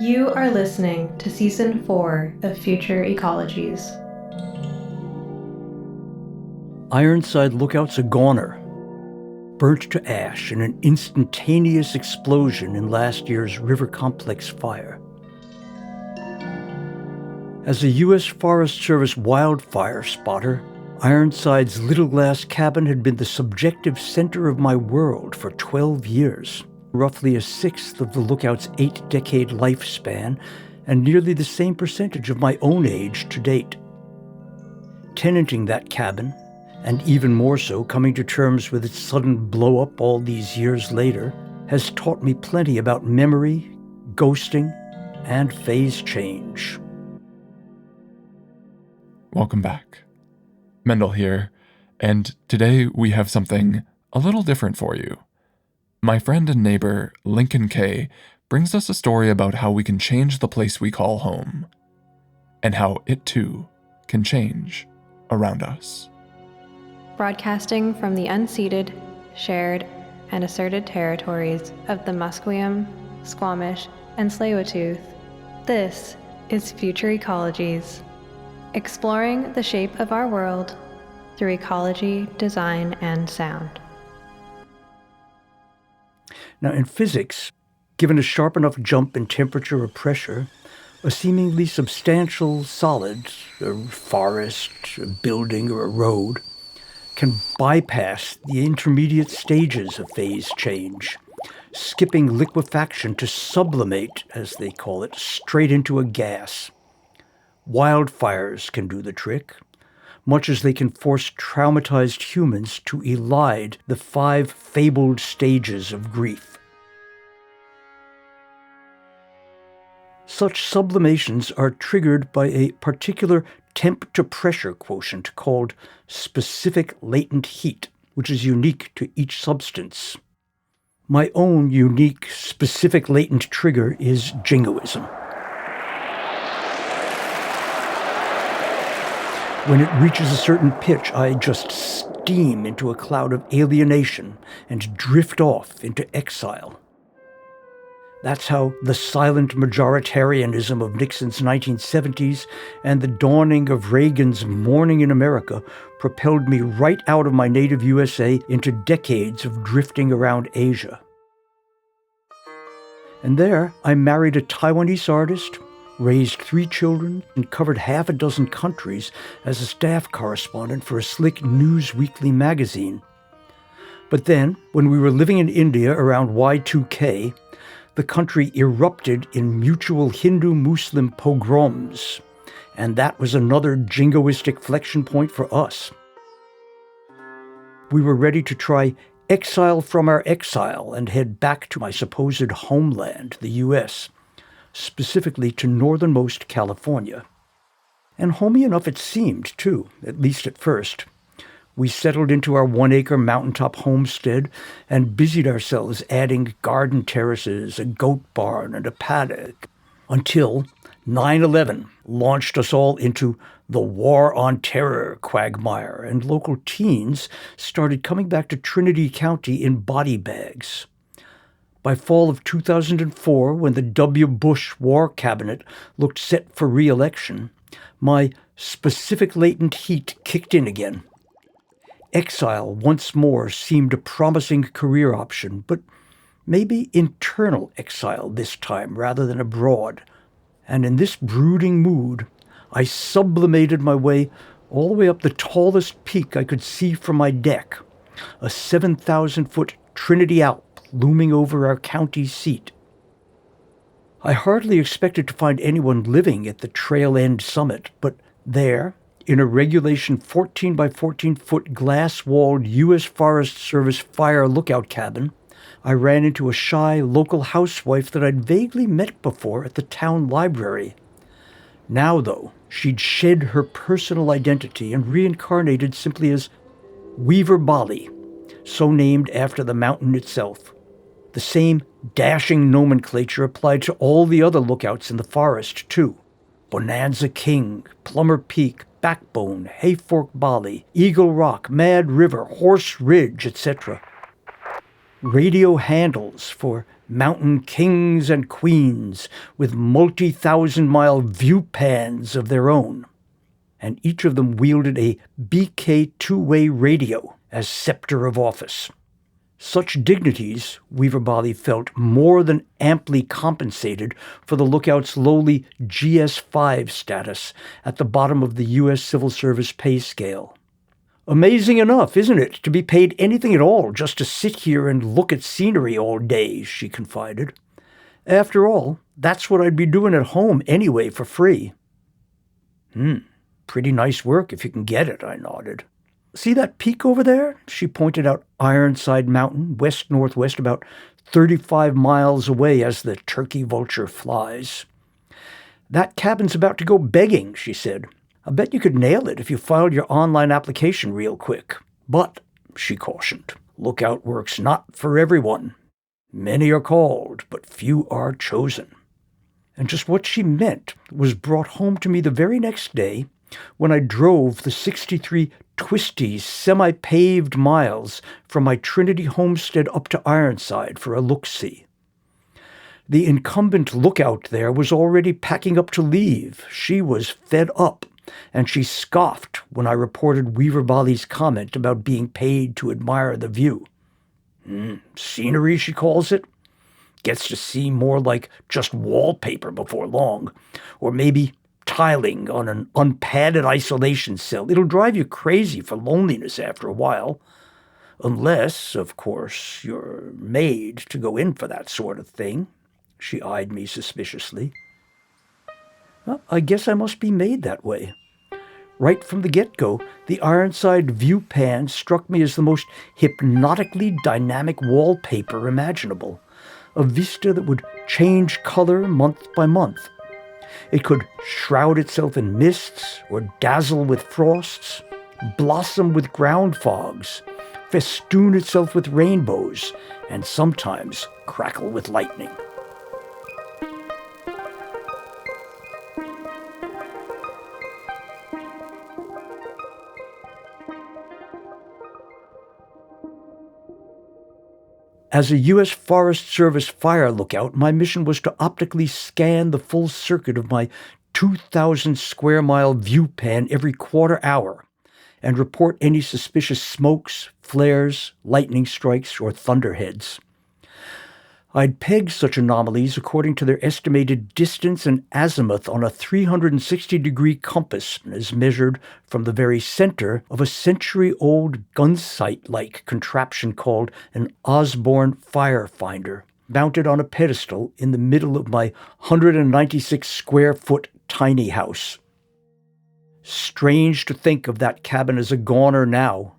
You are listening to Season 4 of Future Ecologies. Ironside Lookout's a goner, burnt to ash in an instantaneous explosion in last year's River Complex fire. As a U.S. Forest Service wildfire spotter, Ironside's little glass cabin had been the subjective center of my world for 12 years, roughly a sixth of the Lookout's 8-decade lifespan, and nearly the same percentage of my own age to date. Tenanting that cabin, and even more so coming to terms with its sudden blow-up all these years later, has taught me plenty about memory, ghosting, and phase change. Welcome back. Mendel here, and today we have something a little different for you. My friend and neighbor, Lincoln K., brings us a story about how we can change the place we call home, and how it too can change around us. Broadcasting from the unceded, shared, and asserted territories of the Musqueam, Squamish, and Tsleil-Waututh, this is Future Ecologies, exploring the shape of our world through ecology, design, and sound. Now, in physics, given a sharp enough jump in temperature or pressure, a seemingly substantial solid, a forest, a building, or a road, can bypass the intermediate stages of phase change, skipping liquefaction to sublimate, as they call it, straight into a gas. Wildfires can do the trick, much as they can force traumatized humans to elide the 5 fabled stages of grief. Such sublimations are triggered by a particular temp-to-pressure quotient called specific latent heat, which is unique to each substance. My own unique specific latent trigger is jingoism. When it reaches a certain pitch, I just steam into a cloud of alienation and drift off into exile. That's how the silent majoritarianism of Nixon's 1970s and the dawning of Reagan's Morning in America propelled me right out of my native USA into decades of drifting around Asia. And there, I married a Taiwanese artist, raised 3 children, and covered half a dozen countries as a staff correspondent for a slick news weekly magazine. But then, when we were living in India around Y2K, the country erupted in mutual Hindu-Muslim pogroms, and that was another jingoistic flexion point for us. We were ready to try exile from our exile and head back to my supposed homeland, the U.S., specifically to northernmost California. And homey enough it seemed, too, at least at first. We settled into our 1-acre mountaintop homestead and busied ourselves adding garden terraces, a goat barn, and a paddock, until 9/11 launched us all into the War on Terror quagmire, and local teens started coming back to Trinity County in body bags. By fall of 2004, when the W. Bush War Cabinet looked set for re-election, my specific latent heat kicked in again. Exile once more seemed a promising career option, but maybe internal exile this time rather than abroad. And in this brooding mood, I sublimated my way all the way up the tallest peak I could see from my deck, a 7,000-foot Trinity Alp looming over our county seat. I hardly expected to find anyone living at the trail end summit, but there, in a regulation 14 by 14-foot glass-walled U.S. Forest Service fire lookout cabin, I ran into a shy local housewife that I'd vaguely met before at the town library. Now, though, she'd shed her personal identity and reincarnated simply as Weaver Bali, so named after the mountain itself. The same dashing nomenclature applied to all the other lookouts in the forest, too. Bonanza King, Plummer Peak, Backbone, Hayfork Bali, Eagle Rock, Mad River, Horse Ridge, etc. radio handles for mountain kings and queens with multi-thousand-mile view pans of their own. And each of them wielded a BK two-way radio as scepter of office. Such dignities, Weaver Bali felt, more than amply compensated for the lookout's lowly GS5 status at the bottom of the U.S. civil service pay scale. "Amazing enough, isn't it, to be paid anything at all just to sit here and look at scenery all day," she confided. "After all, that's what I'd be doing at home anyway for free." Pretty nice work if you can get it," I nodded. "See that peak over there?" She pointed out Ironside Mountain, west-northwest, about 35 miles away as the turkey vulture flies. "That cabin's about to go begging," she said. "I bet you could nail it if you filed your online application real quick. But," she cautioned, "lookout work's not for everyone. Many are called, but few are chosen." And just what she meant was brought home to me the very next day when I drove the 63 twisty, semi-paved miles from my Trinity homestead up to Ironside for a look-see. The incumbent lookout there was already packing up to leave. She was fed up, and she scoffed when I reported Weaver Bali's comment about being paid to admire the view. Scenery, she calls it. Gets to seem more like just wallpaper before long, or maybe tiling on an unpadded isolation cell. It'll drive you crazy for loneliness after a while. Unless, of course, you're made to go in for that sort of thing. She eyed me suspiciously. Well, I guess I must be made that way. Right from the get-go, the Ironside view pan struck me as the most hypnotically dynamic wallpaper imaginable. A vista that would change color month by month. It could shroud itself in mists or dazzle with frosts, blossom with ground fogs, festoon itself with rainbows, and sometimes crackle with lightning. As a U.S. Forest Service fire lookout, my mission was to optically scan the full circuit of my 2,000 square mile view pan every quarter hour and report any suspicious smokes, flares, lightning strikes, or thunderheads. I'd peg such anomalies according to their estimated distance and azimuth on a 360-degree compass as measured from the very center of a century-old gun sight-like contraption called an Osborne Fire Finder, mounted on a pedestal in the middle of my 196-square-foot tiny house. Strange to think of that cabin as a goner now.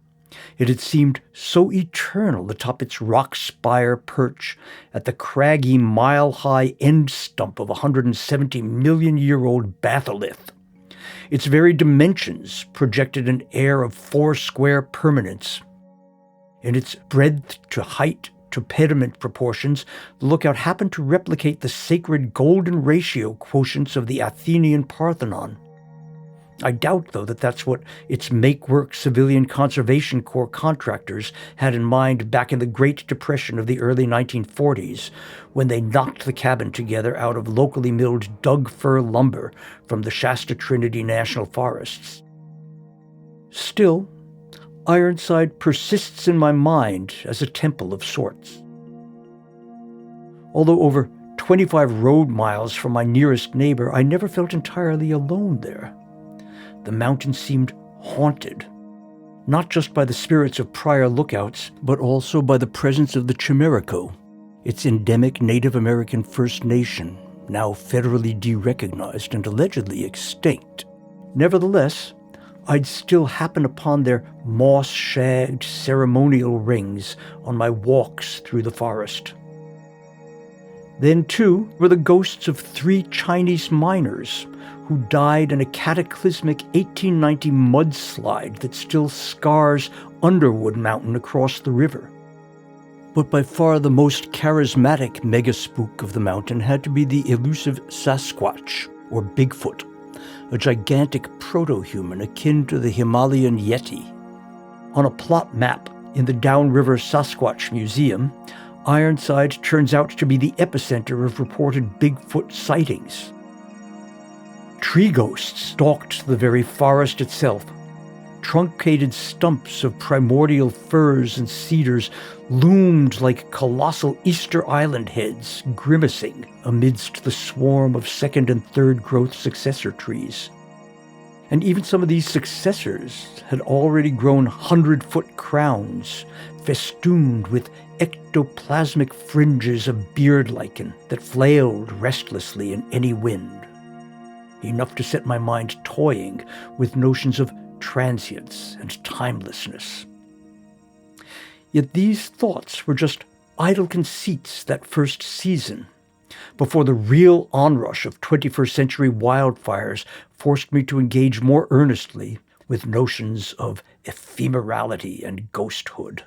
It had seemed so eternal atop its rock spire perch at the craggy, mile-high end stump of a 170-million-year-old batholith. Its very dimensions projected an air of foursquare permanence. In its breadth to height to pediment proportions, the lookout happened to replicate the sacred golden ratio quotients of the Athenian Parthenon. I doubt, though, that that's what its make-work Civilian Conservation Corps contractors had in mind back in the Great Depression of the early 1940s, when they knocked the cabin together out of locally milled Doug fir lumber from the Shasta Trinity National Forests. Still, Ironside persists in my mind as a temple of sorts. Although over 25 road miles from my nearest neighbor, I never felt entirely alone there. The mountain seemed haunted, not just by the spirits of prior lookouts, but also by the presence of the Chimerico, its endemic Native American First Nation, now federally derecognized and allegedly extinct. Nevertheless, I'd still happen upon their moss-shagged ceremonial rings on my walks through the forest. Then, too, were the ghosts of 3 Chinese miners who died in a cataclysmic 1890 mudslide that still scars Underwood Mountain across the river. But by far the most charismatic mega-spook of the mountain had to be the elusive Sasquatch, or Bigfoot, a gigantic proto-human akin to the Himalayan Yeti. On a plot map in the Downriver Sasquatch Museum, Ironside turns out to be the epicenter of reported Bigfoot sightings. Tree ghosts stalked the very forest itself. Truncated stumps of primordial firs and cedars loomed like colossal Easter Island heads, grimacing amidst the swarm of second and third growth successor trees. And even some of these successors had already grown 100-foot crowns, festooned with ectoplasmic fringes of beard lichen that flailed restlessly in any wind. Enough to set my mind toying with notions of transience and timelessness. Yet these thoughts were just idle conceits that first season, before the real onrush of 21st century wildfires forced me to engage more earnestly with notions of ephemerality and ghosthood.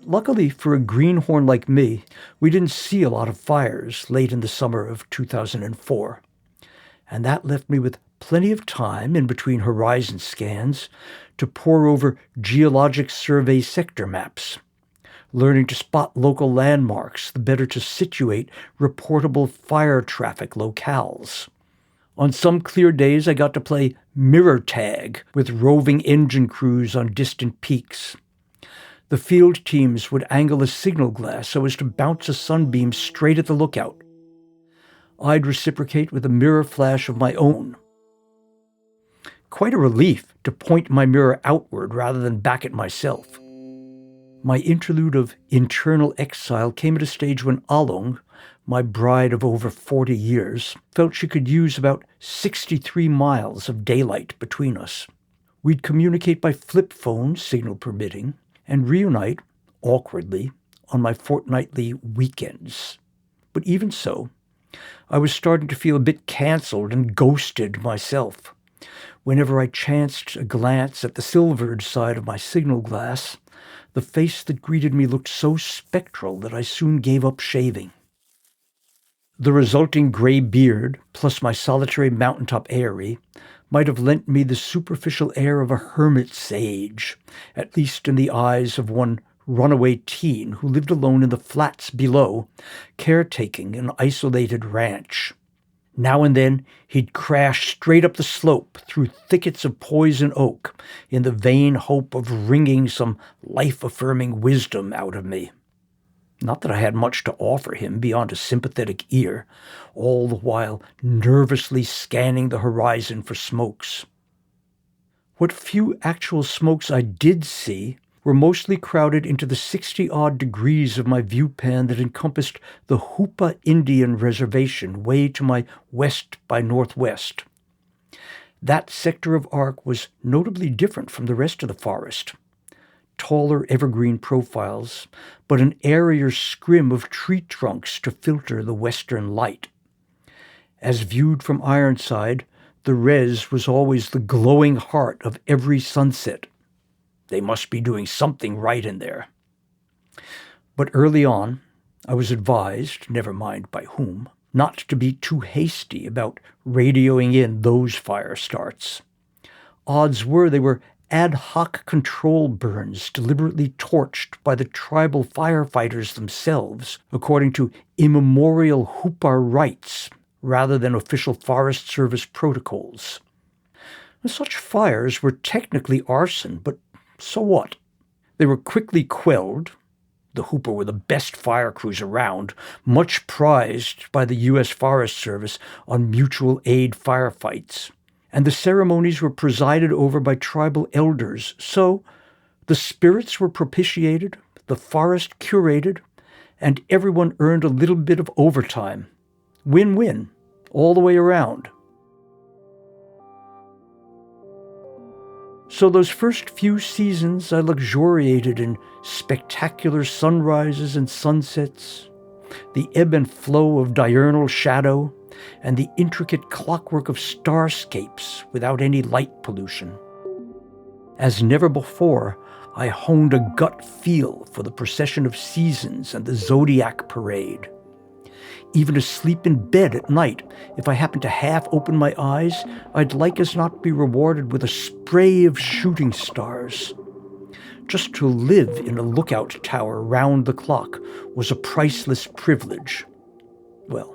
Luckily for a greenhorn like me, we didn't see a lot of fires late in the summer of 2004, and that left me with plenty of time in between horizon scans to pore over geologic survey sector maps, learning to spot local landmarks the better to situate reportable fire traffic locales. On some clear days, I got to play mirror tag with roving engine crews on distant peaks. The field teams would angle a signal glass so as to bounce a sunbeam straight at the lookout. I'd reciprocate with a mirror flash of my own. Quite a relief to point my mirror outward rather than back at myself. My interlude of internal exile came at a stage when Alung, my bride of over 40 years, felt she could use about 63 miles of daylight between us. We'd communicate by flip phone, signal permitting, and reunite, awkwardly, on my fortnightly weekends. But even so, I was starting to feel a bit cancelled and ghosted myself. Whenever I chanced a glance at the silvered side of my signal glass, the face that greeted me looked so spectral that I soon gave up shaving. The resulting gray beard, plus my solitary mountaintop eyrie, might have lent me the superficial air of a hermit sage, at least in the eyes of one runaway teen who lived alone in the flats below, caretaking an isolated ranch. Now and then he'd crash straight up the slope through thickets of poison oak in the vain hope of wringing some life-affirming wisdom out of me. Not that I had much to offer him beyond a sympathetic ear, all the while nervously scanning the horizon for smokes. What few actual smokes I did see were mostly crowded into the 60-odd degrees of my viewpan that encompassed the Hoopa Indian Reservation way to my west by northwest. That sector of arc was notably different from the rest of the forest. Taller evergreen profiles, but an airier scrim of tree trunks to filter the western light. As viewed from Ironside, the res was always the glowing heart of every sunset. They must be doing something right in there. But early on, I was advised, never mind by whom, not to be too hasty about radioing in those fire starts. Odds were they were ad hoc control burns deliberately torched by the tribal firefighters themselves, according to immemorial Hoopar rites rather than official Forest Service protocols. Such fires were technically arson, but so what? They were quickly quelled. The Hooper were the best fire crews around, much prized by the U.S. Forest Service on mutual aid firefights. And the ceremonies were presided over by tribal elders. So the spirits were propitiated, the forest curated, and everyone earned a little bit of overtime. Win-win, all the way around. So those first few seasons I luxuriated in spectacular sunrises and sunsets, the ebb and flow of diurnal shadow, and the intricate clockwork of starscapes without any light pollution. As never before, I honed a gut feel for the procession of seasons and the zodiac parade. Even asleep in bed at night, if I happened to half open my eyes, I'd like as not be rewarded with a spray of shooting stars. Just to live in a lookout tower round the clock was a priceless privilege. Well,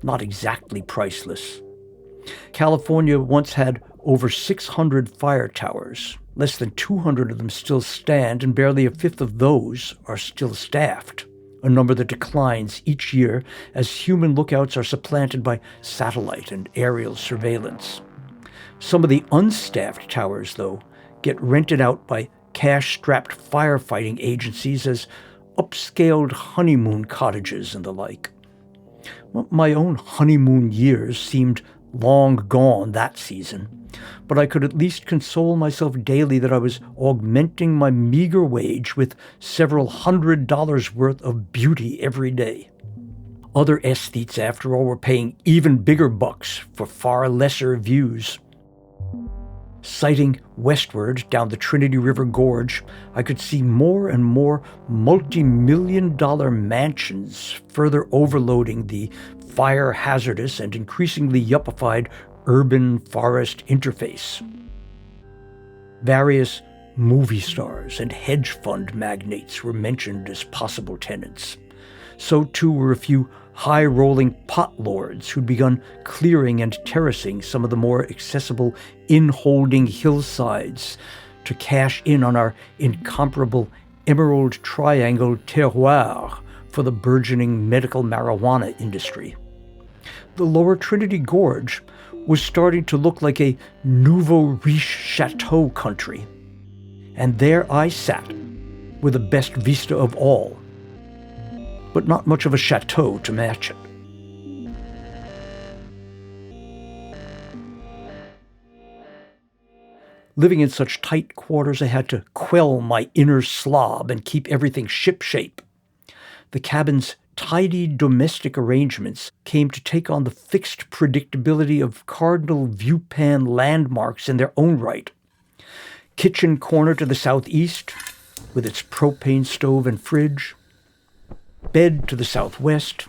not exactly priceless. California once had over 600 fire towers. Less than 200 of them still stand, and barely a fifth of those are still staffed, a number that declines each year as human lookouts are supplanted by satellite and aerial surveillance. Some of the unstaffed towers, though, get rented out by cash-strapped firefighting agencies as upscaled honeymoon cottages and the like. Well, my own honeymoon years seemed long gone that season, but I could at least console myself daily that I was augmenting my meager wage with several $100 worth of beauty every day. Other aesthetes, after all, were paying even bigger bucks for far lesser views. Sighting westward down the Trinity River Gorge, I could see more and more multi-million-dollar mansions further overloading the fire-hazardous and increasingly yuppified urban-forest interface. Various movie stars and hedge fund magnates were mentioned as possible tenants. So too were a few high-rolling pot lords who'd begun clearing and terracing some of the more accessible in-holding hillsides to cash in on our incomparable Emerald Triangle terroir for the burgeoning medical marijuana industry. The lower Trinity Gorge was starting to look like a nouveau riche chateau country. And there I sat, with the best vista of all, but not much of a chateau to match it. Living in such tight quarters, I had to quell my inner slob and keep everything shipshape. The cabin's tidy domestic arrangements came to take on the fixed predictability of cardinal viewpan landmarks in their own right. Kitchen corner to the southeast, with its propane stove and fridge. Bed to the southwest.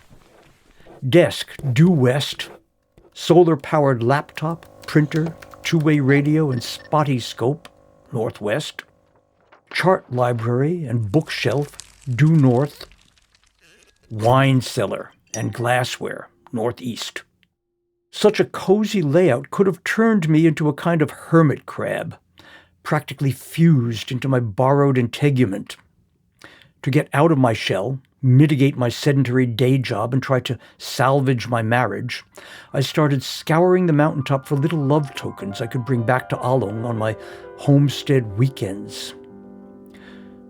Desk due west. Solar-powered laptop, printer, two-way radio, and spotty scope, northwest. Chart library and bookshelf, due north. Wine cellar and glassware, northeast. Such a cozy layout could have turned me into a kind of hermit crab, practically fused into my borrowed integument. To get out of my shell, mitigate my sedentary day job, and try to salvage my marriage, I started scouring the mountaintop for little love tokens I could bring back to Along on my homestead weekends.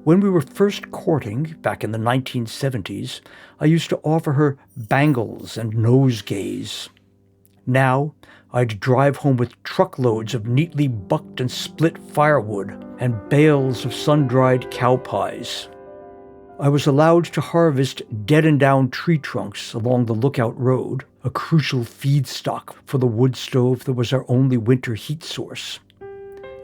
When we were first courting, back in the 1970s, I used to offer her bangles and nosegays. Now, I'd drive home with truckloads of neatly bucked and split firewood and bales of sun-dried cow pies. I was allowed to harvest dead and down tree trunks along the Lookout Road, a crucial feedstock for the wood stove that was our only winter heat source.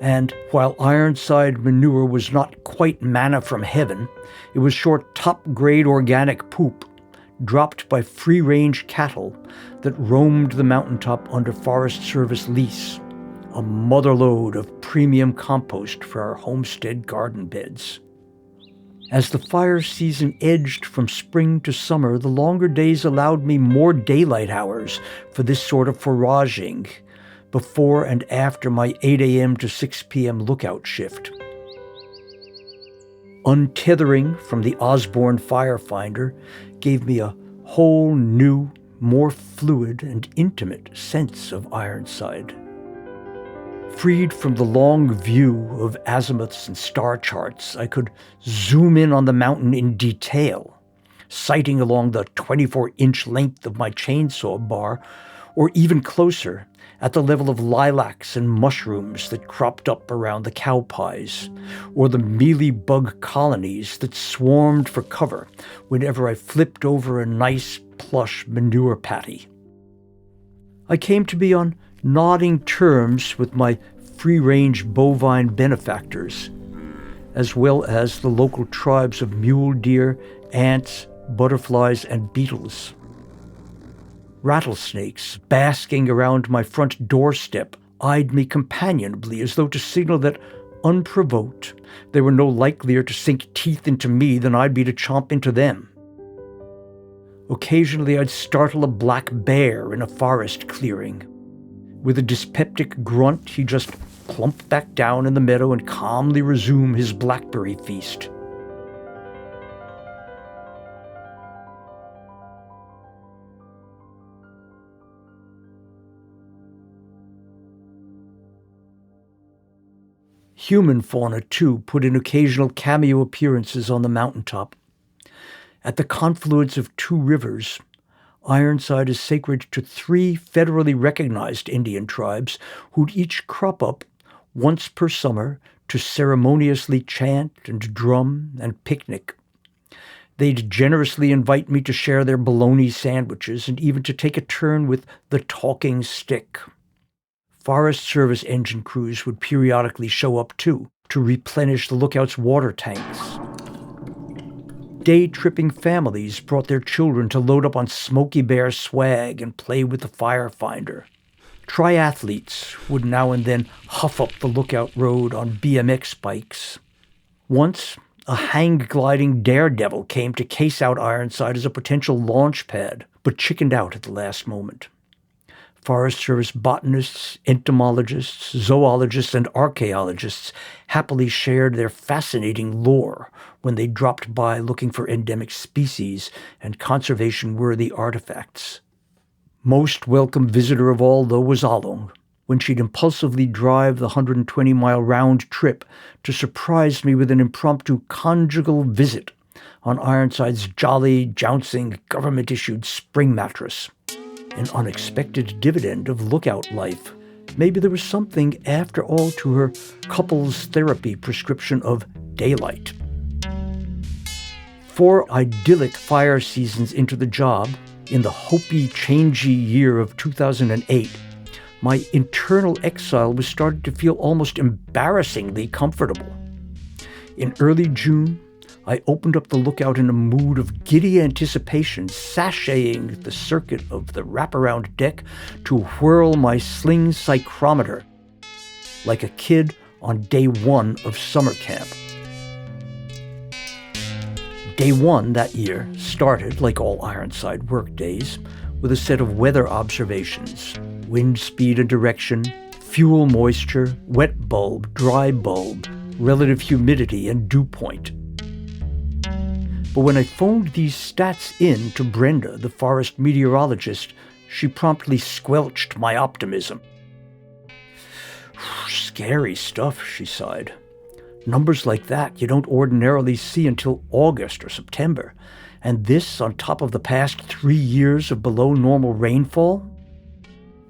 And while Ironside manure was not quite manna from heaven, it was short top-grade organic poop dropped by free-range cattle that roamed the mountaintop under Forest Service lease, a motherlode of premium compost for our homestead garden beds. As the fire season edged from spring to summer, the longer days allowed me more daylight hours for this sort of foraging, before and after my 8 a.m. to 6 p.m. lookout shift. Untethering from the Osborne Firefinder gave me a whole new, more fluid and intimate sense of Ironside. Freed from the long view of azimuths and star charts, I could zoom in on the mountain in detail, sighting along the 24-inch length of my chainsaw bar, or even closer, at the level of lilacs and mushrooms that cropped up around the cow pies, or the mealybug colonies that swarmed for cover whenever I flipped over a nice, plush manure patty. I came to be on nodding terms with my free-range bovine benefactors, as well as the local tribes of mule deer, ants, butterflies, and beetles. Rattlesnakes, basking around my front doorstep, eyed me companionably as though to signal that Unprovoked, they were no likelier to sink teeth into me than I'd be to chomp into them. Occasionally I'd startle a black bear in a forest clearing. With a dyspeptic grunt, he'd just plump back down in the meadow and calmly resume his blackberry feast. Human fauna, too, put in occasional cameo appearances on the mountaintop. At the confluence of two rivers, Ironside is sacred to 3 federally recognized Indian tribes who'd each crop up once per summer to ceremoniously chant and drum and picnic. They'd generously invite me to share their bologna sandwiches and even to take a turn with the talking stick. Forest Service engine crews would periodically show up too, to replenish the lookout's water tanks. Day-tripping families brought their children to load up on Smokey Bear swag and play with the firefinder. Triathletes would now and then huff up the lookout road on BMX bikes. Once, a hang-gliding daredevil came to case out Ironside as a potential launch pad, but chickened out at the last moment. Forest Service botanists, entomologists, zoologists, and archaeologists happily shared their fascinating lore when they dropped by looking for endemic species and conservation-worthy artifacts. Most welcome visitor of all, though, was Along, when she'd impulsively drive the 120-mile round trip to surprise me with an impromptu conjugal visit on Ironside's jolly, jouncing, government-issued spring mattress. An unexpected dividend of lookout life. Maybe there was something, after all, to her couples therapy prescription of daylight. 4 idyllic fire seasons into the job, in the Hopi changey year of 2008, my internal exile was starting to feel almost embarrassingly comfortable. In early June, I opened up the lookout in a mood of giddy anticipation, sashaying the circuit of the wraparound deck to whirl my sling psychrometer like a kid on day 1 of summer camp. Day 1 that year started, like all Ironside work days, with a set of weather observations: wind speed and direction, fuel moisture, wet bulb, dry bulb, relative humidity, and dew point. But when I phoned these stats in to Brenda, the forest meteorologist, she promptly squelched my optimism. Scary stuff, she sighed. Numbers like that you don't ordinarily see until August or September. And this on top of the past 3 years of below normal rainfall?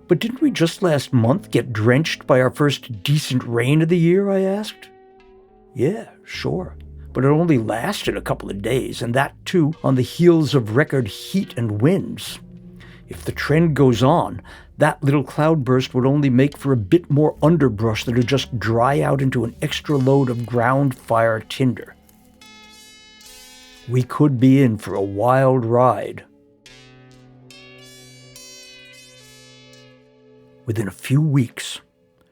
But didn't we just last month get drenched by our first decent rain of the year, I asked. Yeah, sure. But it only lasted a couple of days, and that too on the heels of record heat and winds. If the trend goes on, that little cloudburst would only make for a bit more underbrush that would just dry out into an extra load of ground fire tinder. We could be in for a wild ride. Within a few weeks,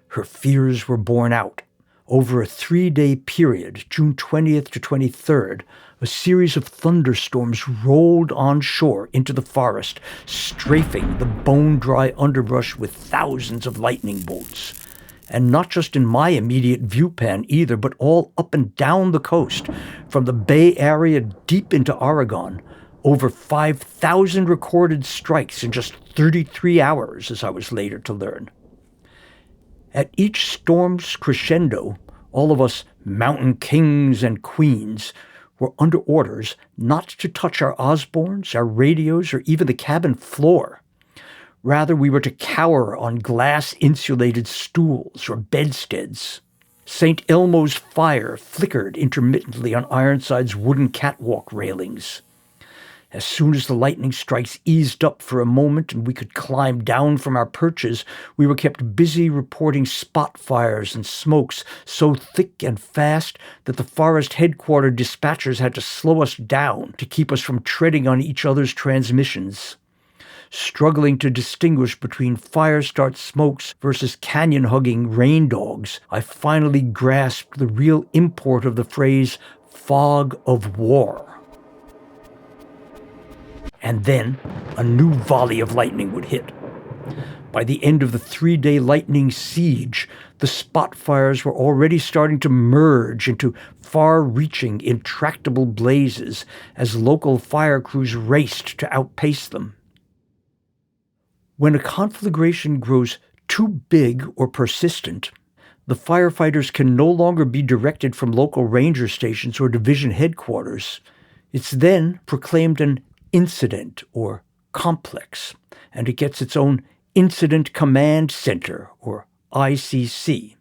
her fears were borne out. Over a 3-day period, June 20th to 23rd, a series of thunderstorms rolled onshore into the forest, strafing the bone-dry underbrush with thousands of lightning bolts. And not just in my immediate viewpan either, but all up and down the coast, from the Bay Area deep into Oregon. Over 5,000 recorded strikes in just 33 hours, as I was later to learn. At each storm's crescendo, all of us mountain kings and queens were under orders not to touch our Osbornes, our radios, or even the cabin floor. Rather, we were to cower on glass-insulated stools or bedsteads. St. Elmo's fire flickered intermittently on Ironside's wooden catwalk railings. As soon as the lightning strikes eased up for a moment and we could climb down from our perches, we were kept busy reporting spot fires and smokes so thick and fast that the forest headquarters dispatchers had to slow us down to keep us from treading on each other's transmissions. Struggling to distinguish between fire-start smokes versus canyon-hugging rain dogs, I finally grasped the real import of the phrase fog of war. And then a new volley of lightning would hit. By the end of the 3-day lightning siege, the spot fires were already starting to merge into far-reaching, intractable blazes as local fire crews raced to outpace them. When a conflagration grows too big or persistent, the firefighters can no longer be directed from local ranger stations or division headquarters. It's then proclaimed an incident or complex, and it gets its own Incident Command Center, or ICC,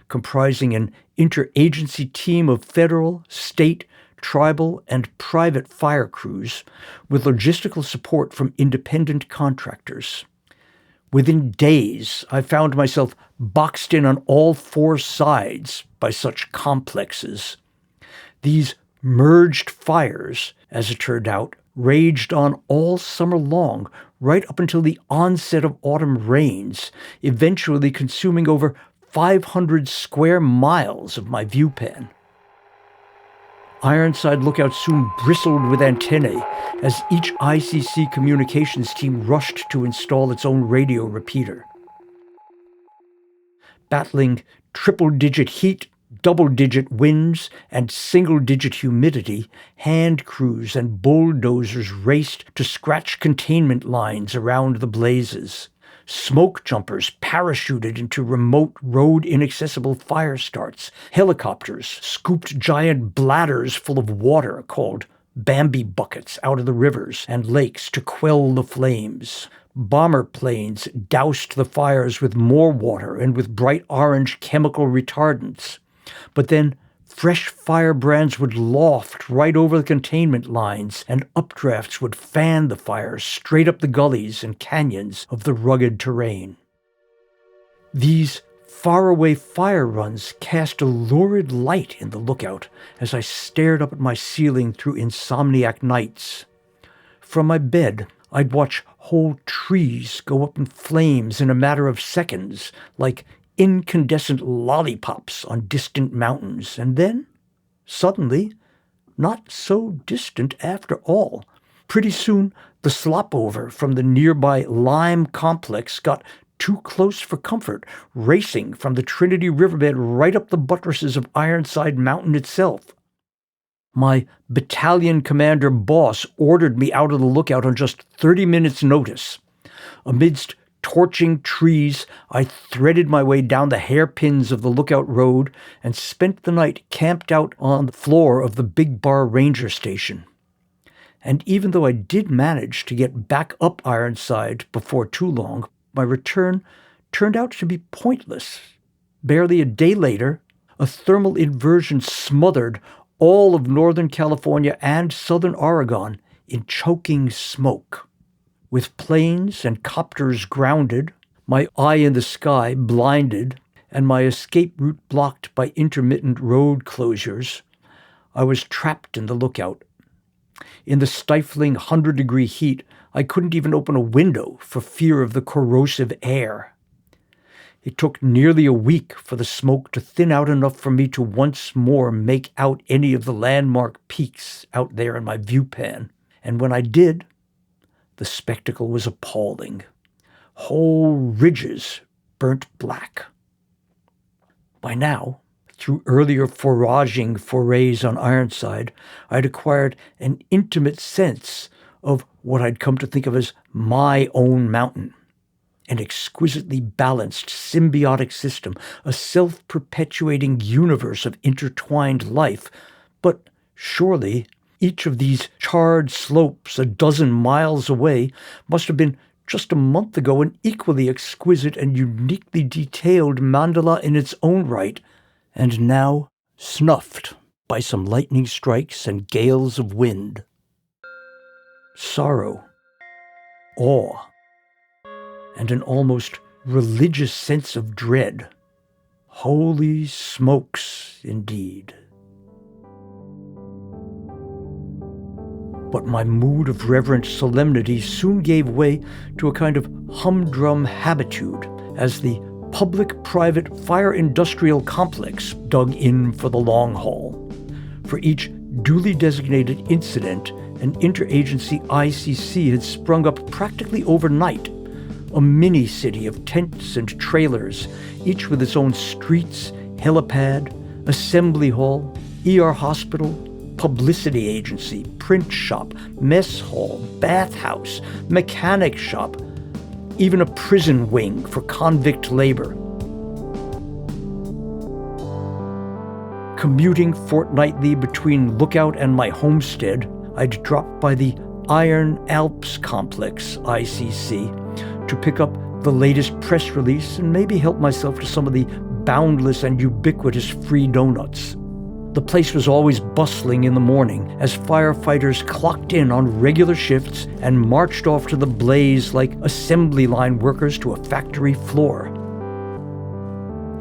comprising an interagency team of federal, state, tribal, and private fire crews with logistical support from independent contractors. Within days, I found myself boxed in on all 4 sides by such complexes. These merged fires, as it turned out, raged on all summer long, right up until the onset of autumn rains, eventually consuming over 500 square miles of my viewpan. Ironside Lookout soon bristled with antennae as each ICC communications team rushed to install its own radio repeater. Battling triple-digit heat, double-digit winds, and single-digit humidity, hand crews and bulldozers raced to scratch containment lines around the blazes. Smoke jumpers parachuted into remote, road-inaccessible fire starts. Helicopters scooped giant bladders full of water called Bambi buckets out of the rivers and lakes to quell the flames. Bomber planes doused the fires with more water and with bright orange chemical retardants. But then fresh firebrands would loft right over the containment lines, and updrafts would fan the fires straight up the gullies and canyons of the rugged terrain. These faraway fire runs cast a lurid light in the lookout as I stared up at my ceiling through insomniac nights. From my bed, I'd watch whole trees go up in flames in a matter of seconds, like incandescent lollipops on distant mountains, and then, suddenly, not so distant after all. Pretty soon, the slopover from the nearby Lime complex got too close for comfort, racing from the Trinity Riverbed right up the buttresses of Ironside Mountain itself. My battalion commander boss ordered me out of the lookout on just 30 minutes' notice. Amidst torching trees, I threaded my way down the hairpins of the lookout road and spent the night camped out on the floor of the Big Bar Ranger Station. And even though I did manage to get back up Ironside before too long, my return turned out to be pointless. Barely a day later, a thermal inversion smothered all of Northern California and Southern Oregon in choking smoke. With planes and copters grounded, my eye in the sky blinded, and my escape route blocked by intermittent road closures, I was trapped in the lookout. In the stifling 100-degree heat, I couldn't even open a window for fear of the corrosive air. It took nearly a week for the smoke to thin out enough for me to once more make out any of the landmark peaks out there in my viewpan. And when I did, the spectacle was appalling. Whole ridges burnt black. By now, through earlier foraging forays on Ironside, I'd acquired an intimate sense of what I'd come to think of as my own mountain. An exquisitely balanced symbiotic system, a self-perpetuating universe of intertwined life. But surely each of these charred slopes a dozen miles away must have been just a month ago an equally exquisite and uniquely detailed mandala in its own right, and now snuffed by some lightning strikes and gales of wind. Sorrow, awe, and an almost religious sense of dread. Holy smokes, indeed. But my mood of reverent solemnity soon gave way to a kind of humdrum habitude as the public-private fire industrial complex dug in for the long haul. For each duly designated incident, an interagency ICC had sprung up practically overnight, a mini-city of tents and trailers, each with its own streets, helipad, assembly hall, ER hospital, publicity agency, print shop, mess hall, bathhouse, mechanic shop, even a prison wing for convict labor. Commuting fortnightly between Lookout and my homestead, I'd drop by the Iron Alps Complex, ICC, to pick up the latest press release and maybe help myself to some of the boundless and ubiquitous free donuts. The place was always bustling in the morning as firefighters clocked in on regular shifts and marched off to the blaze like assembly line workers to a factory floor.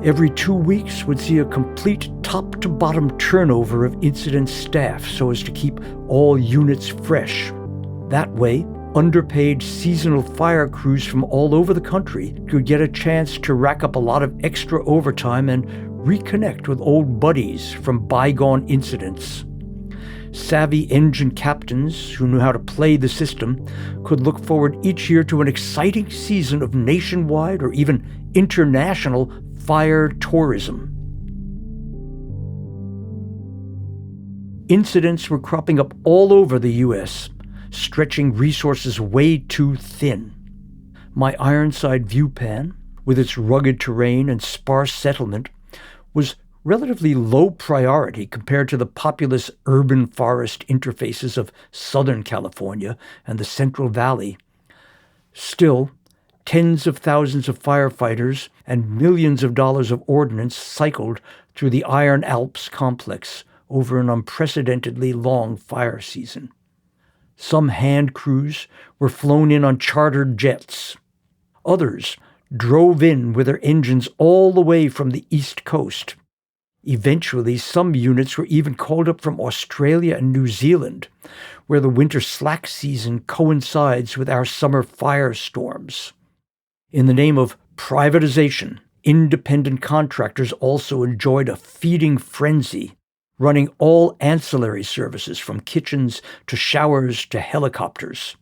Every 2 weeks would see a complete top-to-bottom turnover of incident staff so as to keep all units fresh. That way, underpaid seasonal fire crews from all over the country could get a chance to rack up a lot of extra overtime and reconnect with old buddies from bygone incidents. Savvy engine captains who knew how to play the system could look forward each year to an exciting season of nationwide or even international fire tourism. Incidents were cropping up all over the U.S., stretching resources way too thin. My Ironside viewpan, with its rugged terrain and sparse settlement, was relatively low priority compared to the populous urban forest interfaces of Southern California and the Central Valley. Still, tens of thousands of firefighters and millions of dollars of ordnance cycled through the Iron Alps complex over an unprecedentedly long fire season. Some hand crews were flown in on chartered jets. Others drove in with their engines all the way from the East Coast. Eventually, some units were even called up from Australia and New Zealand, where the winter slack season coincides with our summer firestorms. In the name of privatization, independent contractors also enjoyed a feeding frenzy, running all ancillary services from kitchens to showers to helicopters.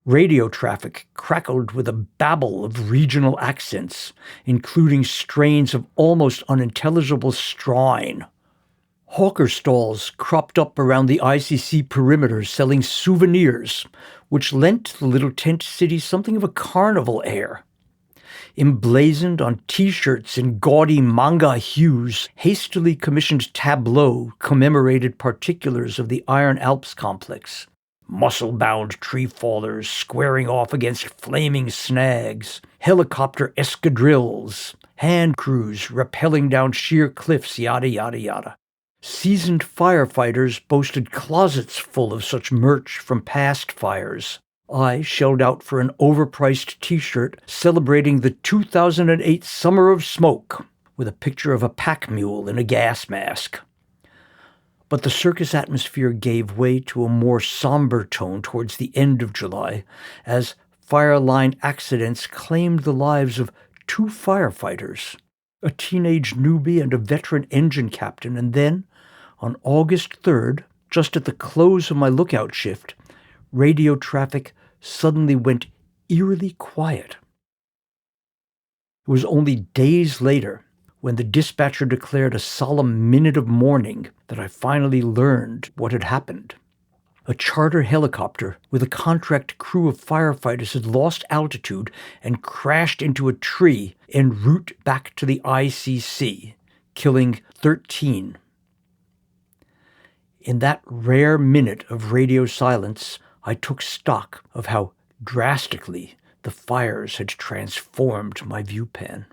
Radio traffic crackled with a babble of regional accents, including strains of almost unintelligible strine. Hawker stalls cropped up around the ICC perimeter selling souvenirs, which lent the little tent city something of a carnival air. Emblazoned on T-shirts in gaudy manga hues, hastily commissioned tableaux commemorated particulars of the Iron Alps complex. Muscle-bound tree fallers squaring off against flaming snags, helicopter escadrilles, hand crews rappelling down sheer cliffs, yada yada yada. Seasoned firefighters boasted closets full of such merch from past fires. I shelled out for an overpriced T-shirt celebrating the 2008 Summer of Smoke, with a picture of a pack mule in a gas mask. But the circus atmosphere gave way to a more somber tone towards the end of July, as fire line accidents claimed the lives of 2 firefighters, a teenage newbie and a veteran engine captain, and then, on August 3rd, just at the close of my lookout shift, radio traffic suddenly went eerily quiet. It was only days later, when the dispatcher declared a solemn minute of mourning, that I finally learned what had happened. A charter helicopter with a contract crew of firefighters had lost altitude and crashed into a tree en route back to the ICC, killing 13. In that rare minute of radio silence, I took stock of how drastically the fires had transformed my viewpan.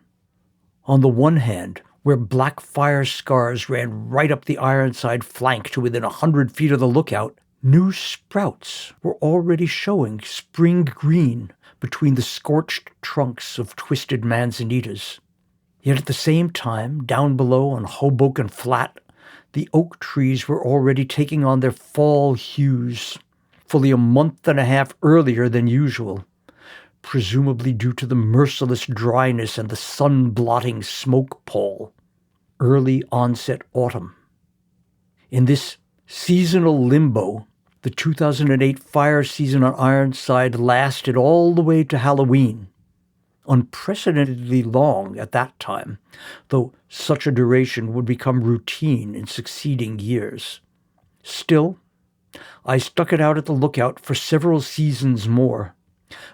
On the one hand, where black fire scars ran right up the Ironside flank to within 100 feet of the lookout, new sprouts were already showing spring green between the scorched trunks of twisted manzanitas. Yet at the same time, down below on Hoboken Flat, the oak trees were already taking on their fall hues. fully a month and a half earlier than usual, presumably due to the merciless dryness and the sun-blotting smoke pall. Early onset autumn. In this seasonal limbo, the 2008 fire season on Ironside lasted all the way to Halloween. Unprecedentedly long at that time, though such a duration would become routine in succeeding years. Still, I stuck it out at the lookout for several seasons more,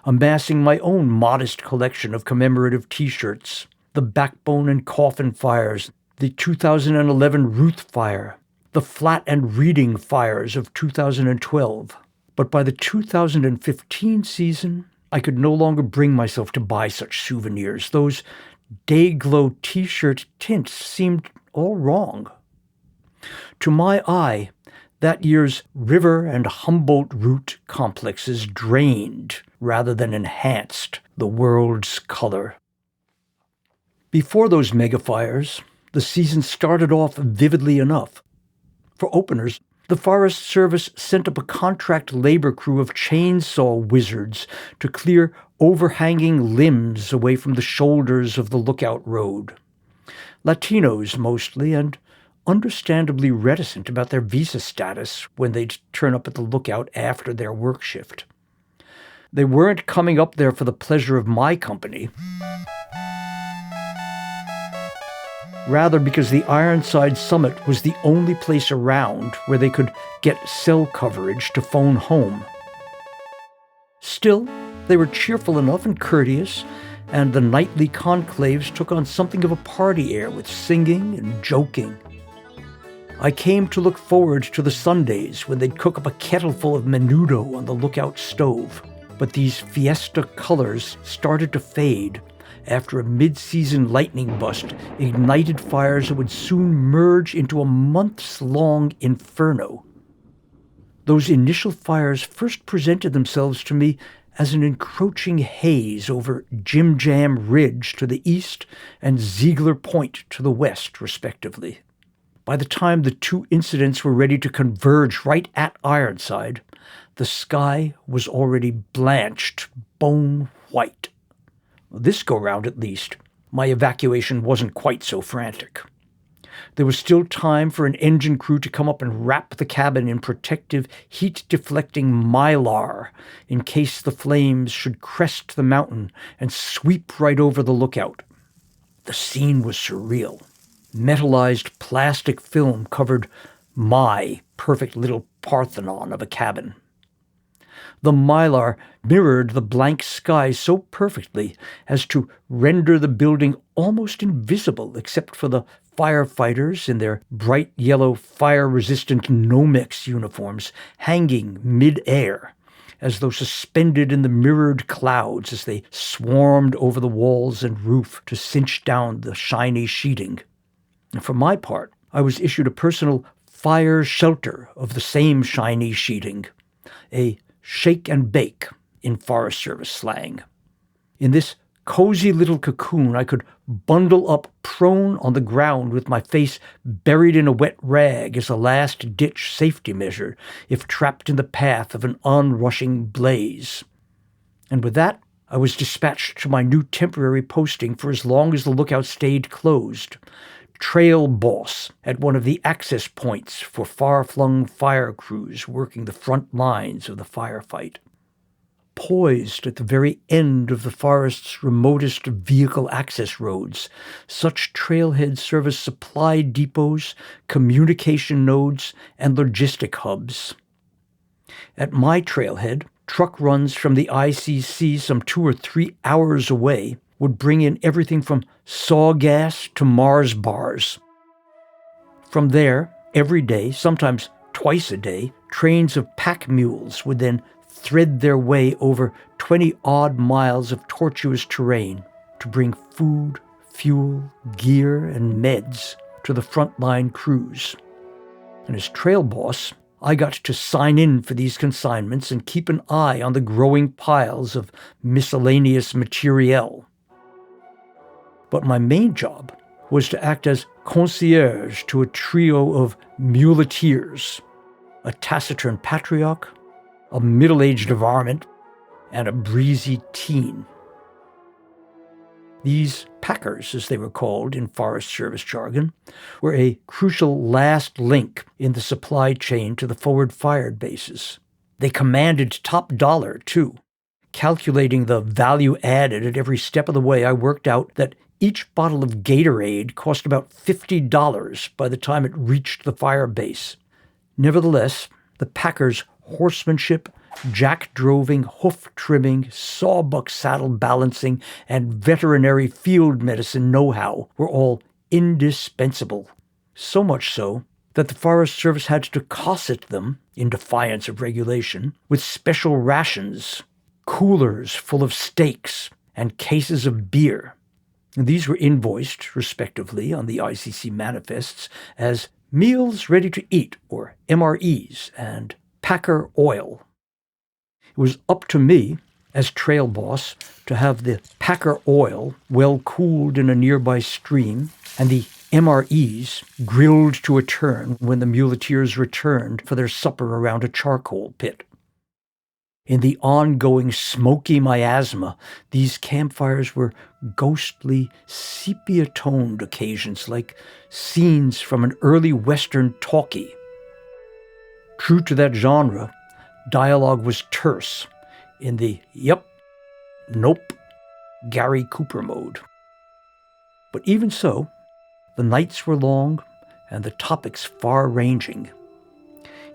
amassing my own modest collection of commemorative T-shirts, the Backbone and Coffin fires, the 2011 Ruth Fire, the Flat and Reading fires of 2012. But by the 2015 season, I could no longer bring myself to buy such souvenirs. Those Dayglow T-shirt tints seemed all wrong. To my eye, that year's River and Humboldt route complexes drained rather than enhanced the world's color. Before those megafires, the season started off vividly enough. For openers, the Forest Service sent up a contract labor crew of chainsaw wizards to clear overhanging limbs away from the shoulders of the lookout road. Latinos mostly, and understandably reticent about their visa status when they'd turn up at the lookout after their work shift. They weren't coming up there for the pleasure of my company. Rather because the Ironside Summit was the only place around where they could get cell coverage to phone home. Still, they were cheerful enough and courteous, and the nightly conclaves took on something of a party air with singing and joking. I came to look forward to the Sundays when they'd cook up a kettleful of menudo on the lookout stove, but these fiesta colors started to fade after a mid-season lightning bust ignited fires that would soon merge into a months-long inferno. Those initial fires first presented themselves to me as an encroaching haze over Jim Jam Ridge to the east and Ziegler Point to the west, respectively. By the time the two incidents were ready to converge right at Ironside, the sky was already blanched, bone white. This go-round, at least, my evacuation wasn't quite so frantic. There was still time for an engine crew to come up and wrap the cabin in protective, heat-deflecting mylar in case the flames should crest the mountain and sweep right over the lookout. The scene was surreal. Metallized plastic film covered my perfect little Parthenon of a cabin. The mylar mirrored the blank sky so perfectly as to render the building almost invisible except for the firefighters in their bright yellow fire-resistant Nomex uniforms hanging mid-air, as though suspended in the mirrored clouds as they swarmed over the walls and roof to cinch down the shiny sheeting. And for my part, I was issued a personal fire shelter of the same shiny sheeting, a shake and bake in Forest Service slang. In this cozy little cocoon, I could bundle up prone on the ground with my face buried in a wet rag as a last-ditch safety measure if trapped in the path of an onrushing blaze. And with that, I was dispatched to my new temporary posting for as long as the lookout stayed closed, trail boss at one of the access points for far-flung fire crews working the front lines of the firefight. Poised at the very end of the forest's remotest vehicle access roads, such trailheads serve as supply depots, communication nodes, and logistic hubs. At my trailhead, truck runs from the ICC some 2 or 3 hours away would bring in everything from saw gas to Mars bars. From there, every day, sometimes twice a day, trains of pack mules would then thread their way over 20-odd miles of tortuous terrain to bring food, fuel, gear, and meds to the frontline crews. And as trail boss, I got to sign in for these consignments and keep an eye on the growing piles of miscellaneous materiel. But my main job was to act as concierge to a trio of muleteers, a taciturn patriarch, a middle-aged varmint, and a breezy teen. These packers, as they were called in Forest Service jargon, were a crucial last link in the supply chain to the forward-fired bases. They commanded top dollar, too. Calculating the value added at every step of the way, I worked out that each bottle of Gatorade cost about $50 by the time it reached the fire base. Nevertheless, the packers' horsemanship, jack-droving, hoof-trimming, sawbuck saddle balancing, and veterinary field medicine know-how were all indispensable. So much so that the Forest Service had to cosset them, in defiance of regulation, with special rations, coolers full of steaks, and cases of beer. And these were invoiced, respectively, on the ICC manifests as meals ready to eat, or MREs, and Packer oil. It was up to me, as trail boss, to have the Packer oil well cooled in a nearby stream, and the MREs grilled to a turn when the muleteers returned for their supper around a charcoal pit. In the ongoing smoky miasma, these campfires were ghostly, sepia-toned occasions like scenes from an early Western talkie. True to that genre, dialogue was terse, in the yep, nope, Gary Cooper mode. But even so, the nights were long and the topics far-ranging.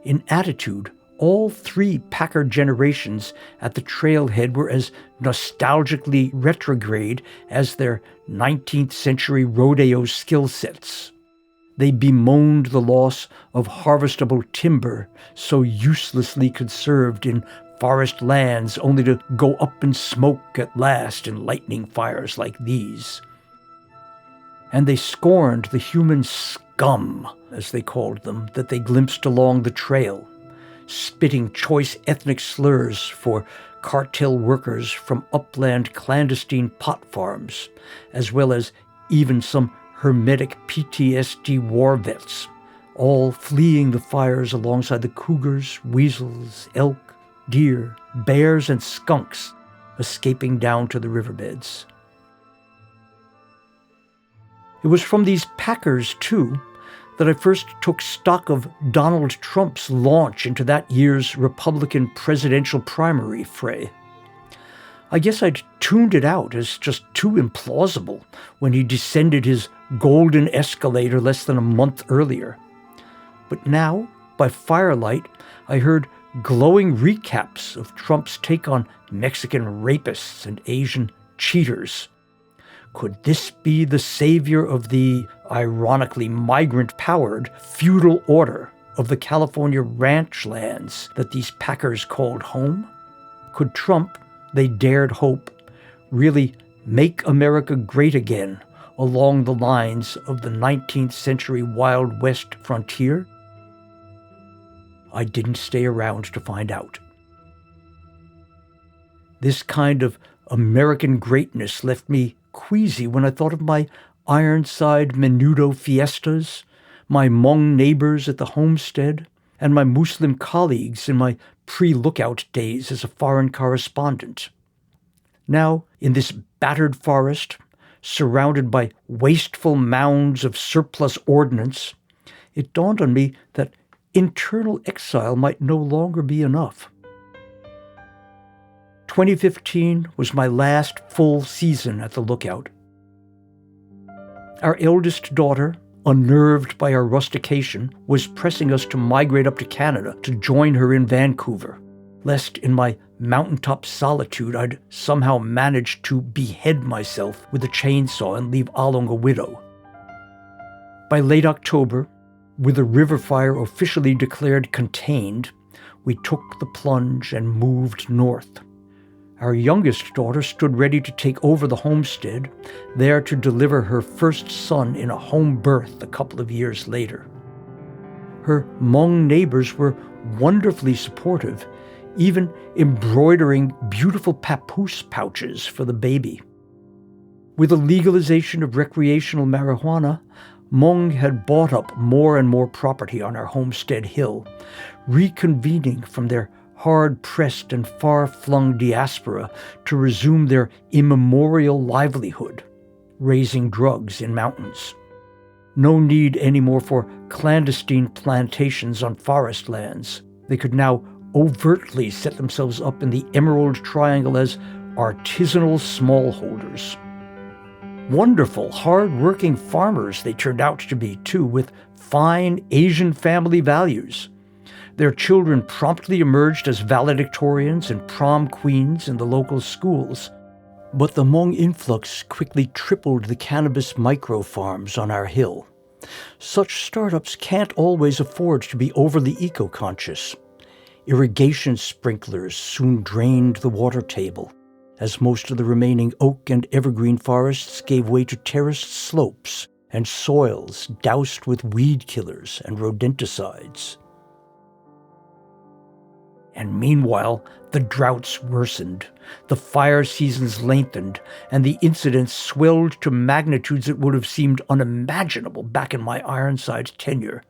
In attitude, all three Packer generations at the trailhead were as nostalgically retrograde as their 19th century rodeo skill sets. They bemoaned the loss of harvestable timber so uselessly conserved in forest lands only to go up in smoke at last in lightning fires like these. And they scorned the human scum, as they called them, that they glimpsed along the trail, spitting choice ethnic slurs for cartel workers from upland clandestine pot farms, as well as even some hermetic PTSD war vets, all fleeing the fires alongside the cougars, weasels, elk, deer, bears, and skunks escaping down to the riverbeds. It was from these packers, too, that I first took stock of Donald Trump's launch into that year's Republican presidential primary fray. I guess I'd tuned it out as just too implausible when he descended his golden escalator less than a month earlier. But now, by firelight, I heard glowing recaps of Trump's take on Mexican rapists and Asian cheaters. Could this be the savior of the, ironically migrant-powered, feudal order of the California ranch lands that these packers called home? Could Trump, they dared hope, really make America great again along the lines of the 19th century Wild West frontier? I didn't stay around to find out. This kind of American greatness left me queasy when I thought of my Ironside menudo fiestas, my Hmong neighbors at the homestead, and my Muslim colleagues in my pre-lookout days as a foreign correspondent. Now, in this battered forest, surrounded by wasteful mounds of surplus ordnance, it dawned on me that internal exile might no longer be enough. 2015 was my last full season at the lookout. Our eldest daughter, unnerved by our rustication, was pressing us to migrate up to Canada to join her in Vancouver, lest in my mountaintop solitude I'd somehow manage to behead myself with a chainsaw and leave Along a widow. By late October, with the river fire officially declared contained, we took the plunge and moved north. Our youngest daughter stood ready to take over the homestead, there to deliver her first son in a home birth a couple of years later. Her Hmong neighbors were wonderfully supportive, even embroidering beautiful papoose pouches for the baby. With the legalization of recreational marijuana, Hmong had bought up more and more property on our homestead hill, reconvening from their hard-pressed and far-flung diaspora to resume their immemorial livelihood, raising drugs in mountains. No need anymore for clandestine plantations on forest lands. They could now overtly set themselves up in the Emerald Triangle as artisanal smallholders. Wonderful, hard-working farmers they turned out to be, too, with fine Asian family values. Their children promptly emerged as valedictorians and prom queens in the local schools. But the Hmong influx quickly tripled the cannabis micro-farms on our hill. Such startups can't always afford to be overly eco-conscious. Irrigation sprinklers soon drained the water table, as most of the remaining oak and evergreen forests gave way to terraced slopes and soils doused with weed killers and rodenticides. And meanwhile, the droughts worsened, the fire seasons lengthened, and the incidents swelled to magnitudes that would have seemed unimaginable back in my Ironside tenure.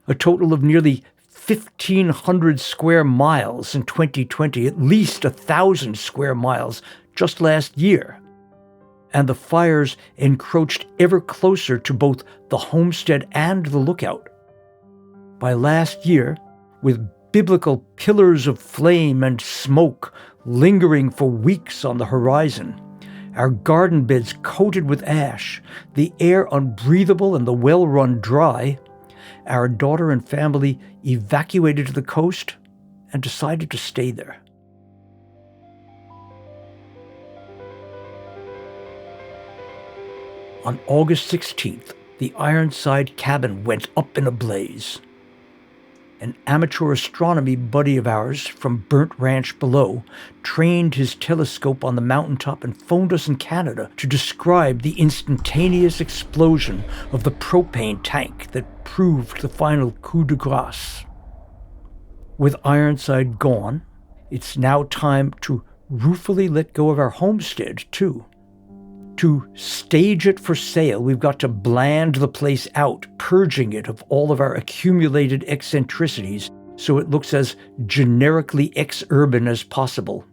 A total of nearly 1,500 square miles in 2020, at least 1,000 square miles just last year. And the fires encroached ever closer to both the homestead and the lookout. By last year, with biblical pillars of flame and smoke lingering for weeks on the horizon, our garden beds coated with ash, the air unbreathable and the well run dry, our daughter and family evacuated to the coast and decided to stay there. On August 16th, the Ironside cabin went up in a blaze. An amateur astronomy buddy of ours from Burnt Ranch below trained his telescope on the mountaintop and phoned us in Canada to describe the instantaneous explosion of the propane tank that proved the final coup de grace. With Ironside gone, it's now time to ruefully let go of our homestead, too. To stage it for sale, we've got to bland the place out, purging it of all of our accumulated eccentricities so it looks as generically ex-urban as possible.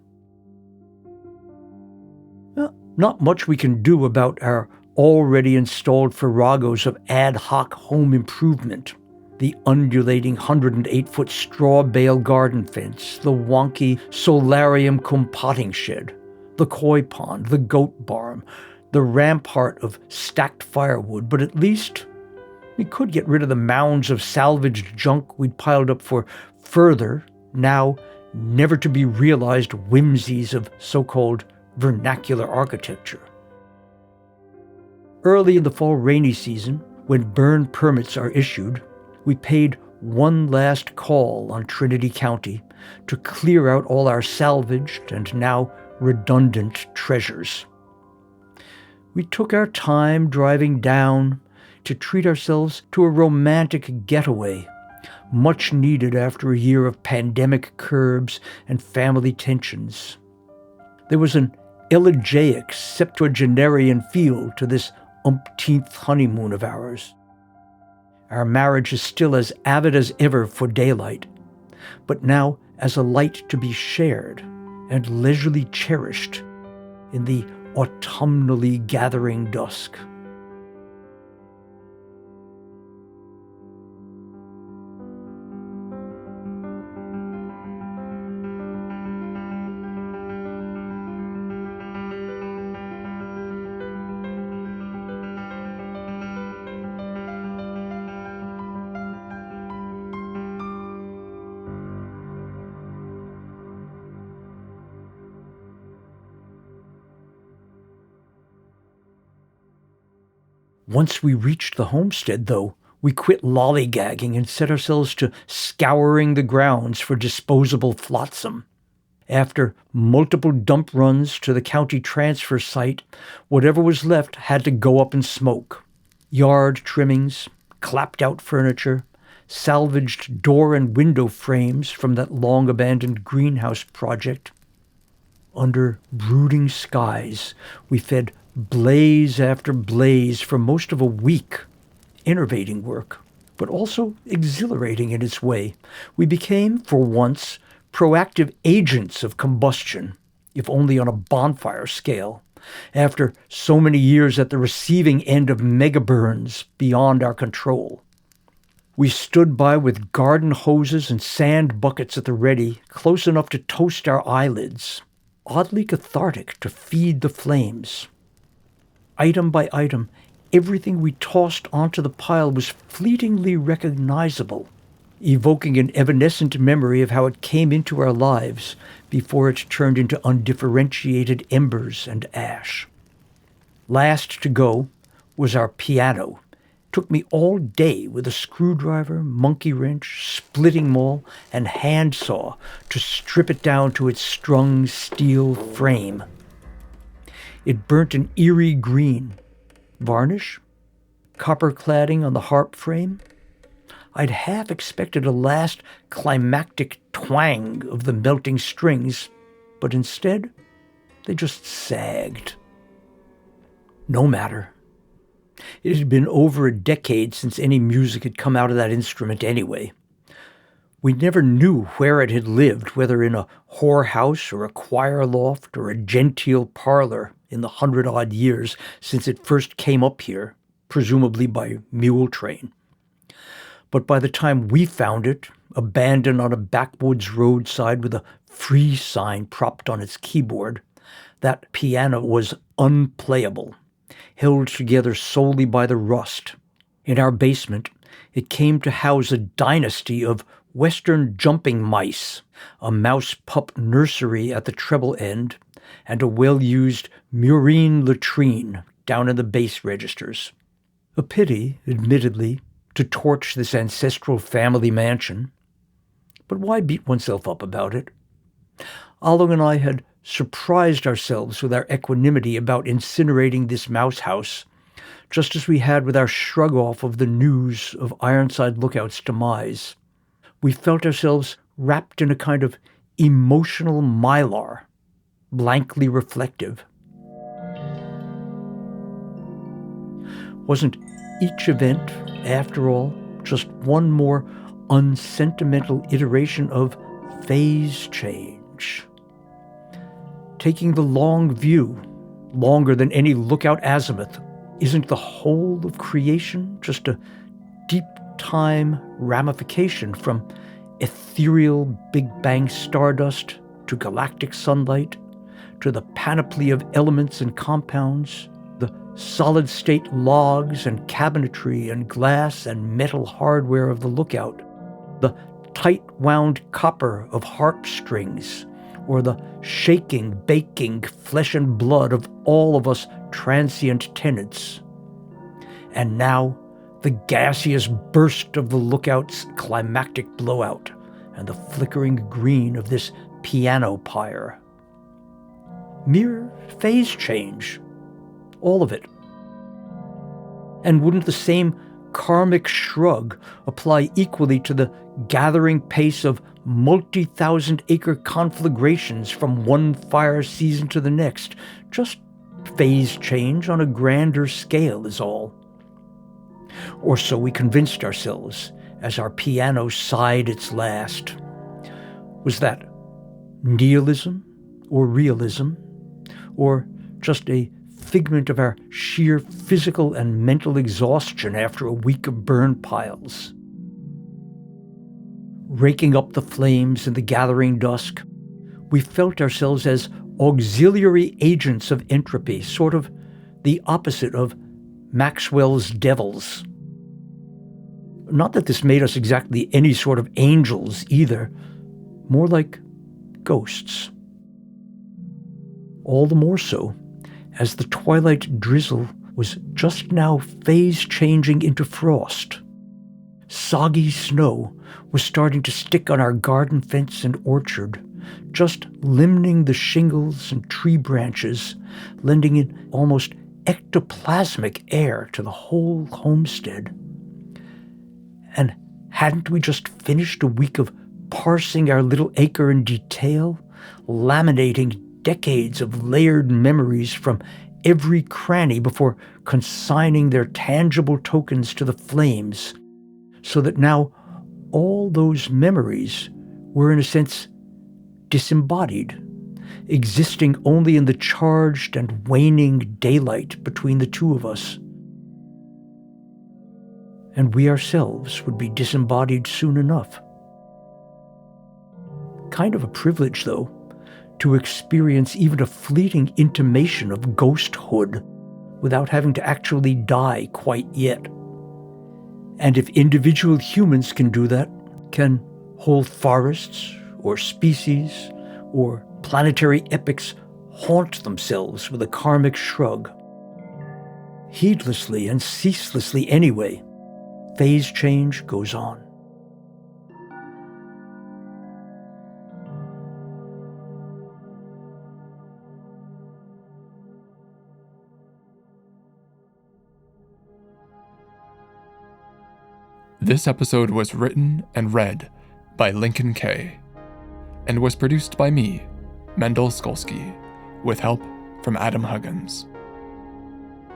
Well, not much we can do about our already installed farragos of ad hoc home improvement. The undulating 108-foot straw bale garden fence, the wonky solarium cum potting shed, the koi pond, the goat barn, the rampart of stacked firewood, but at least we could get rid of the mounds of salvaged junk we'd piled up for further, now never-to-be-realized whimsies of so-called vernacular architecture. Early in the fall rainy season, when burn permits are issued, we paid one last call on Trinity County to clear out all our salvaged and now redundant treasures. We took our time driving down to treat ourselves to a romantic getaway, much needed after a year of pandemic curbs and family tensions. There was an elegiac septuagenarian feel to this umpteenth honeymoon of ours. Our marriage is still as avid as ever for daylight, but now as a light to be shared and leisurely cherished in the autumnally gathering dusk. Once we reached the homestead, though, we quit lollygagging and set ourselves to scouring the grounds for disposable flotsam. After multiple dump runs to the county transfer site, whatever was left had to go up in smoke. Yard trimmings, clapped-out furniture, salvaged door and window frames from that long-abandoned greenhouse project. Under brooding skies, we fed blaze after blaze for most of a week. Enervating work, but also exhilarating in its way. We became, for once, proactive agents of combustion, if only on a bonfire scale, after so many years at the receiving end of megaburns beyond our control. We stood by with garden hoses and sand buckets at the ready, close enough to toast our eyelids, oddly cathartic to feed the flames. Item by item, everything we tossed onto the pile was fleetingly recognizable, evoking an evanescent memory of how it came into our lives before it turned into undifferentiated embers and ash. Last to go was our piano. Took me all day with a screwdriver, monkey wrench, splitting maul, and handsaw to strip it down to its strung steel frame. It burnt an eerie green. Varnish? Copper cladding on the harp frame? I'd half expected a last climactic twang of the melting strings, but instead, they just sagged. No matter. It had been over a decade since any music had come out of that instrument anyway. We never knew where it had lived, whether in a whorehouse or a choir loft or a genteel parlor in the 100-odd years since it first came up here, presumably by mule train. But by the time we found it, abandoned on a backwoods roadside with a free sign propped on its keyboard, that piano was unplayable, held together solely by the rust. In our basement, it came to house a dynasty of Western jumping mice, a mouse pup nursery at the treble end, and a well-used murine latrine down in the bass registers. A pity, admittedly, to torch this ancestral family mansion. But why beat oneself up about it? Alung and I had surprised ourselves with our equanimity about incinerating this mouse house, just as we had with our shrug off of the news of Ironside Lookout's demise. We felt ourselves wrapped in a kind of emotional mylar, blankly reflective. Wasn't each event, after all, just one more unsentimental iteration of phase change? Taking the long view, longer than any lookout azimuth, isn't the whole of creation just a deep time ramification from ethereal Big Bang stardust to galactic sunlight to the panoply of elements and compounds, the solid-state logs and cabinetry and glass and metal hardware of the lookout, the tight-wound copper of harp strings, or the shaking, baking flesh and blood of all of us transient tenants. And now, the gaseous burst of the lookout's climactic blowout, and the flickering green of this piano pyre. Mere phase change. All of it. And wouldn't the same karmic shrug apply equally to the gathering pace of multi-thousand-acre conflagrations from one fire season to the next? Just phase change on a grander scale is all. Or so we convinced ourselves as our piano sighed its last. Was that nihilism or realism, or just a figment of our sheer physical and mental exhaustion after a week of burn piles? Raking up the flames in the gathering dusk, we felt ourselves as auxiliary agents of entropy, sort of the opposite of Maxwell's devils. Not that this made us exactly any sort of angels either, more like ghosts. All the more so, as the twilight drizzle was just now phase-changing into frost. Soggy snow was starting to stick on our garden fence and orchard, just limning the shingles and tree branches, lending an almost ectoplasmic air to the whole homestead. And hadn't we just finished a week of parsing our little acre in detail, laminating decades of layered memories from every cranny before consigning their tangible tokens to the flames, so that now all those memories were in a sense disembodied, existing only in the charged and waning daylight between the two of us. And we ourselves would be disembodied soon enough. Kind of a privilege, though, to experience even a fleeting intimation of ghosthood without having to actually die quite yet. And if individual humans can do that, can whole forests or species or planetary epics haunt themselves with a karmic shrug? Heedlessly and ceaselessly anyway, phase change goes on. This episode was written and read by Lincoln K. and was produced by me, Mendel Skolsky, with help from Adam Huggins.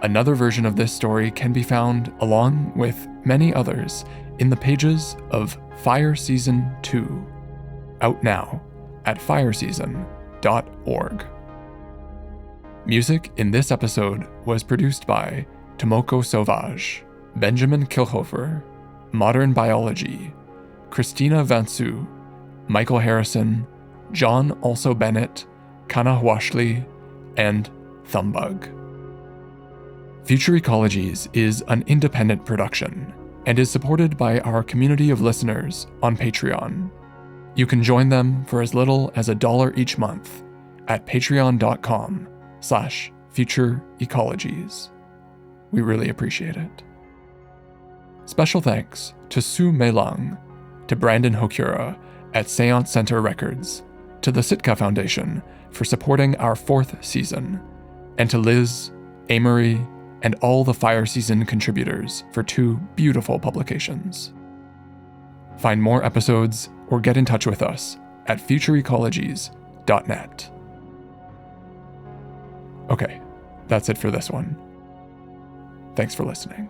Another version of this story can be found, along with many others, in the pages of Fire Season 2, out now at fireseason.org. Music in this episode was produced by Tomoko Sauvage, Benjamin Kilhofer, Modern Biology, Christina Vansu, Michael Harrison, John Also Bennett, Kana Huashli, and Thumbug. Future Ecologies is an independent production and is supported by our community of listeners on Patreon. You can join them for as little as $1 each month at patreon.com/futureecologies. We really appreciate it. Special thanks to Sue Meilang, to Brandon Hokura at Seance Center Records, to the Sitka Foundation for supporting our 4th season, and to Liz, Amory, and all the Fire Season contributors for 2 beautiful publications. Find more episodes or get in touch with us at futureecologies.net. Okay, that's it for this one. Thanks for listening.